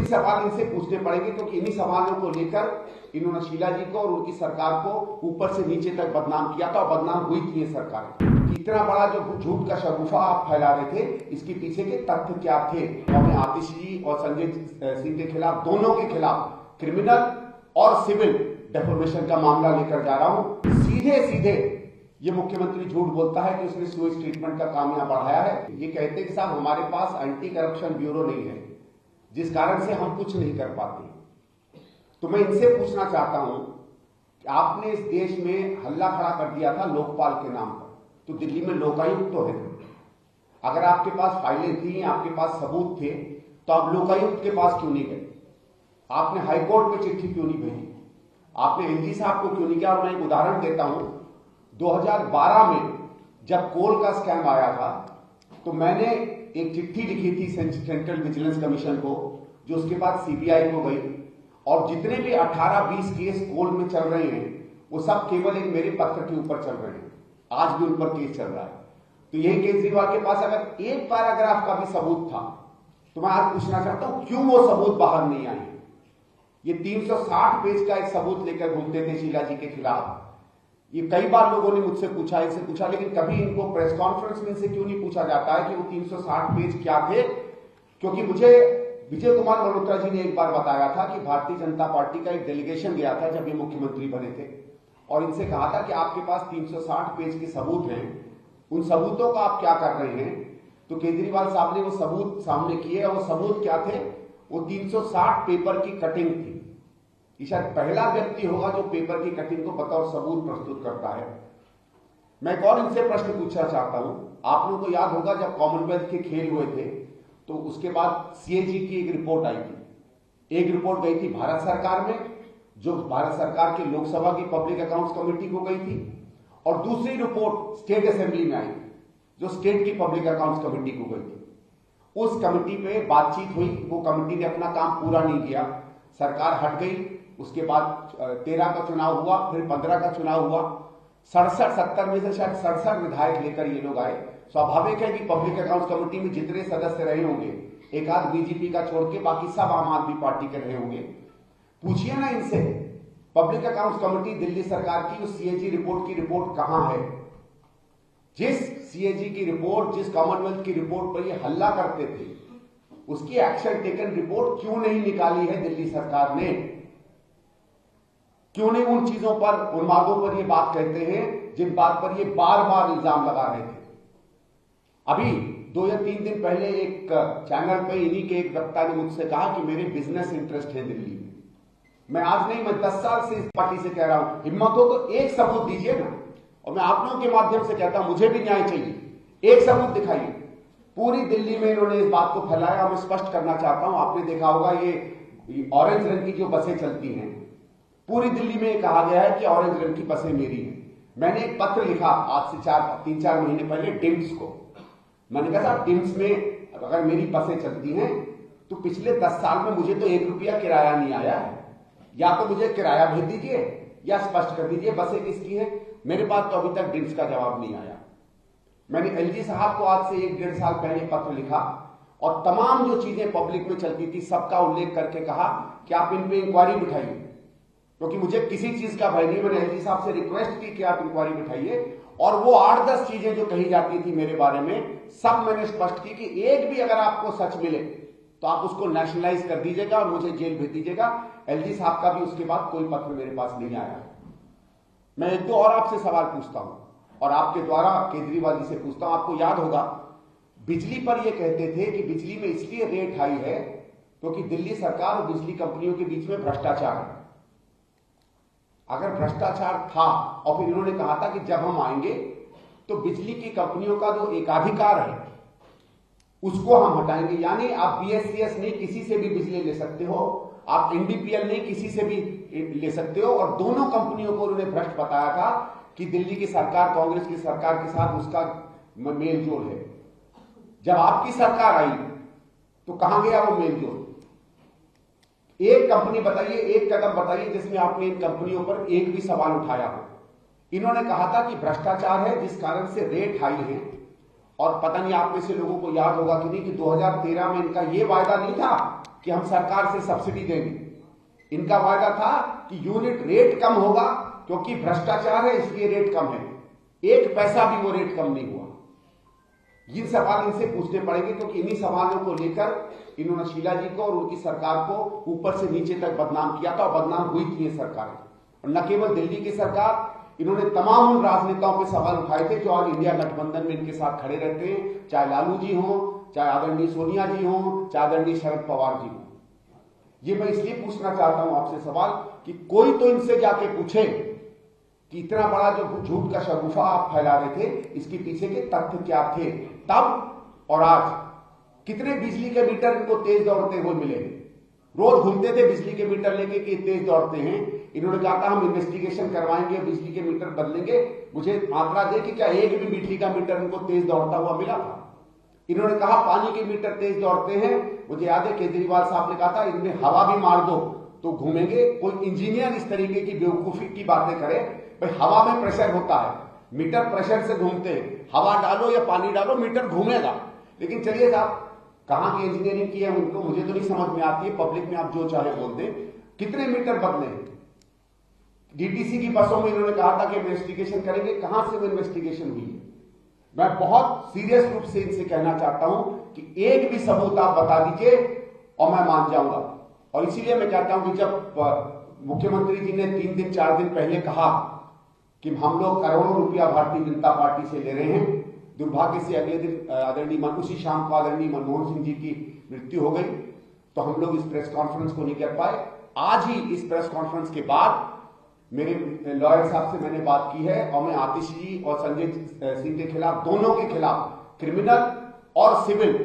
सवाल इनसे पूछने पड़ेंगे, क्योंकि इन्हीं सवालों को लेकर इन्होंने शीला जी को और उनकी सरकार को ऊपर से नीचे तक बदनाम किया था, और बदनाम हुई थी ये सरकार। इतना बड़ा जो झूठ का शगुफा आप फैला रहे थे, इसके पीछे के तथ्य क्या थे? और मैं आतिश जी और संजय सिंह के खिलाफ, दोनों के खिलाफ क्रिमिनल और सिविल डेफोमेशन का मामला लेकर जा रहा हूं। सीधे सीधे ये मुख्यमंत्री झूठ बोलता है कि उसने सुएज ट्रीटमेंट का काम यहां बढ़ाया है। ये कहते हैं कि साहब हमारे पास एंटी करप्शन ब्यूरो नहीं है, जिस कारण से हम कुछ नहीं कर पाते। तो मैं इनसे पूछना चाहता हूं कि आपने इस देश में हल्ला खड़ा कर दिया था लोकपाल के नाम पर, तो दिल्ली में लोकायुक्त तो है। अगर आपके पास फाइलें थी, आपके पास सबूत थे, तो आप लोकायुक्त के पास क्यों नहीं गए? आपने हाईकोर्ट में चिट्ठी क्यों नहीं भेजी? आपने एलजी साहब को क्यों नहीं किया? और मैं एक उदाहरण देता हूं, 2012 में जब कोल का स्कैम आया था, तो मैंने एक चिट्ठी लिखी थी सेंट्रल विजिलेंस कमीशन को, जो उसके बाद सीबीआई को गई, और जितने भी 18-20 केस कोल में चल रहे हैं, वो सब केवल एक मेरे पत्र के ऊपर चल रहे हैं। आज भी उन पर केस चल रहा है। तो यही केजरीवाल के पास अगर एक पैराग्राफ का भी सबूत था, तो मैं आज पूछना चाहता हूं क्यों वो सबूत बाहर नहीं आए? ये 360 पेज का एक सबूत लेकर घूमते थे शीला जी के खिलाफ। ये कई बार लोगों ने मुझसे पूछा, इनसे पूछा, लेकिन कभी इनको प्रेस कॉन्फ्रेंस में इनसे क्यों नहीं पूछा जाता है कि वो 360 पेज क्या थे? क्योंकि मुझे विजय कुमार मल्होत्रा जी ने एक बार बताया था कि भारतीय जनता पार्टी का एक डेलीगेशन गया था जब ये मुख्यमंत्री बने थे, और इनसे कहा था कि आपके पास 360 पेज के सबूत हैं, उन सबूतों का आप क्या कर रहे हैं? तो केजरीवाल साहब ने वो सबूत सामने किए, और वो सबूत क्या थे? वो 360 पेपर की कटिंग थी। ये शायद पहला व्यक्ति होगा जो पेपर की कटिंग को बतौर सबूत प्रस्तुत करता है। मैं एक और इनसे प्रश्न पूछना चाहता हूं। आप लोगों को याद होगा जब कॉमनवेल्थ के खेल हुए थे, तो उसके बाद सीएजी की एक रिपोर्ट आई थी। एक रिपोर्ट गई थी भारत सरकार में, जो भारत सरकार की लोकसभा की पब्लिक अकाउंट्स कमेटी को गई थी, और दूसरी रिपोर्ट स्टेट असेंबली में आई थी, जो स्टेट की पब्लिक अकाउंट्स कमेटी को गई थी। उस कमेटी पे बातचीत हुई, वो कमेटी ने अपना काम पूरा नहीं किया, सरकार हट गई। उसके बाद 13 का चुनाव हुआ, फिर 15 का चुनाव हुआ। 67-70 में से शायद 67 विधायक लेकर ये लोग आए। स्वाभाविक है कि पब्लिक अकाउंट्स कमेटी में जितने सदस्य रहे होंगे, एक आध बीजेपी का छोड़ के बाकी सब आम आदमी पार्टी के रहे होंगे। पूछिए ना इनसे, पब्लिक अकाउंट्स कमेटी दिल्ली सरकार की उस सीएजी रिपोर्ट की रिपोर्ट कहां है? जिस सीएजी की रिपोर्ट, जिस कॉमनवेल्थ की रिपोर्ट पर ये हल्ला करते थे, उसकी एक्शन टेकन रिपोर्ट क्यों नहीं निकाली है दिल्ली सरकार ने? क्यों नहीं उन चीजों पर, उन मार्गों पर ये बात कहते हैं जिन बात पर ये बार बार इल्जाम लगा रहे थे? अभी 2 या 3 दिन पहले एक चैनल पे इन्हीं के एक वक्ता ने मुझसे कहा कि मेरे बिजनेस इंटरेस्ट है दिल्ली में। मैं आज नहीं, मैं 10 साल से इस पार्टी से कह रहा हूं, हिम्मत हो तो एक सबूत दीजिए ना। और मैं आप लोगों के माध्यम से कहता हूं, मुझे भी न्याय चाहिए, एक सबूत दिखाइए। पूरी दिल्ली में इन्होंने इस बात को फैलाया। मैं स्पष्ट करना चाहता हूं, आपने देखा होगा ये ऑरेंज रंग की जो बसें चलती हैं, पूरी दिल्ली में कहा गया है कि ऑरेंज रंग की बसें मेरी हैं। मैंने एक पत्र लिखा आज से 3-4 महीने पहले डिम्स को। मैंने कहा साहब, डिम्स में अगर मेरी बसें चलती हैं तो पिछले 10 साल में मुझे तो 1 रुपया किराया नहीं आया है। या तो मुझे किराया भेज दीजिए या स्पष्ट कर दीजिए बसें किसकी हैं। मेरे पास तो अभी तक डिम्स का जवाब नहीं आया। मैंने एलजी साहब को आज से 1-1.5 साल पहले पत्र लिखा, और तमाम जो चीजें पब्लिक में चलती थी सबका उल्लेख करके कहा कि आप इन पे इंक्वायरी बिठाइए, क्योंकि मुझे किसी चीज का भय नहीं। मैंने एलजी साहब से रिक्वेस्ट की कि आप इंक्वायरी बिठाइए, और वो 8-10 चीजें जो कही जाती थी मेरे बारे में, सब मैंने स्पष्ट की कि एक भी अगर आपको सच मिले तो आप उसको नेशनलाइज कर दीजिएगा और मुझे जेल भेज दीजिएगा। एलजी साहब का भी उसके बाद कोई पत्र मेरे पास नहीं आया। मैं 1-2 और आपसे सवाल पूछता हूं, और आपके द्वारा केजरीवाल जी से पूछता हूं। आपको याद होगा बिजली पर यह कहते थे कि बिजली में इसलिए रेट हाई है क्योंकि दिल्ली सरकार और बिजली कंपनियों के बीच में भ्रष्टाचार है। अगर भ्रष्टाचार था, और फिर इन्होंने कहा था कि जब हम आएंगे तो बिजली की कंपनियों का जो एकाधिकार है उसको हम हटाएंगे। यानी आप बीएससीएस नहीं किसी से भी बिजली ले सकते हो, आप एनडीपीएल नहीं किसी से भी ले सकते हो। और दोनों कंपनियों को उन्होंने भ्रष्ट बताया था कि दिल्ली की सरकार कांग्रेस की सरकार के साथ उसका मेल जोल है। जब आपकी सरकार आई तो कहां गया वो मेल जोल? एक कंपनी बताइए, एक कदम बताइए जिसमें आपने इन कंपनियों पर एक भी सवाल उठाया हो। इन्होंने कहा था कि भ्रष्टाचार है जिस कारण से रेट हाई है। और पता नहीं आप में से लोगों को याद होगा कि नहीं कि 2013 में इनका यह वायदा नहीं था कि हम सरकार से सब्सिडी देंगे। इनका वायदा था कि यूनिट रेट कम होगा, क्योंकि भ्रष्टाचार है इसलिए रेट कम है। एक पैसा भी वो रेट कम नहीं हुआ। ये सवाल इनसे पूछने पड़ेंगे, क्योंकि इन्हीं सवालों को लेकर इन्होंने शीला जी को और उनकी सरकार को ऊपर से नीचे तक बदनाम किया था, और बदनाम हुई थी ये सरकारें। और न केवल दिल्ली की सरकार, इन्होंने तमाम उन राजनेताओं पे सवाल उठाए थे जो आज इंडिया गठबंधन में इनके साथ खड़े रहते हैं, चाहे लालू जी हों, चाहे आदरणीय सोनिया जी हों, चाहे आदरणीय शरद पवार जी हों। ये मैं इसलिए पूछना चाहता हूं आपसे सवाल कि कोई तो इनसे जाके पूछे कि इतना बड़ा जो झूठ का शगुफा आप फैला रहे थे, इसके पीछे के तथ्य क्या थे तब और आज। कितने बिजली के मीटर इनको तेज दौड़ते हुए मिले? रोज घूमते थे बिजली के मीटर लेके कि तेज दौड़ते हैं। इन्होंने कहा था हम इन्वेस्टिगेशन करवाएंगे, बिजली के मीटर बदलेंगे। मुझे आंकड़ा दे कि क्या एक भी बिजली का मीटर इनको तेज दौड़ता हुआ मिला था? इन्होंने कहा पानी के मीटर तेज दौड़ते हैं। मुझे याद है केजरीवाल साहब ने कहा था इनमें हवा भी मार दो तो घूमेंगे। कोई इंजीनियर इस तरीके की बेवकूफी की बातें करे? भाई हवा में प्रेशर होता है, मीटर प्रेशर से घूमते हैं। हवा डालो या पानी डालो मीटर घूमेगा। लेकिन चलिए साहब, कहां की इंजीनियरिंग की है उनको, मुझे तो नहीं समझ में आती है। पब्लिक में आप जो चाहे बोल दें। कितने मीटर बदले? डीटीसी की बसों में इन्होंने कहा था कि इन्वेस्टिगेशन करेंगे। कहां से वो इन्वेस्टिगेशन हुई है? मैं बहुत सीरियस रूप से इनसे कहना चाहता हूं कि एक भी सबूत आप बता दीजिए और मैं मान जाऊंगा। और इसीलिए मैं कहता हूं कि जब मुख्यमंत्री जी ने 3 दिन 4 दिन पहले कहा कि हम लोग करोड़ों रुपया भारतीय जनता पार्टी से ले रहे हैं, दुर्भाग्य से अगले दिन आदरणीय उसी शाम को आदरणीय मनमोहन सिंह जी की मृत्यु हो गई, तो हम लोग इस प्रेस कॉन्फ्रेंस को नहीं कर पाए। आज ही इस प्रेस कॉन्फ्रेंस के बाद मेरे लॉयर साहब से मैंने बात की है और मैं आतिश जी और संजय सिंह के खिलाफ, दोनों के खिलाफ क्रिमिनल और सिविल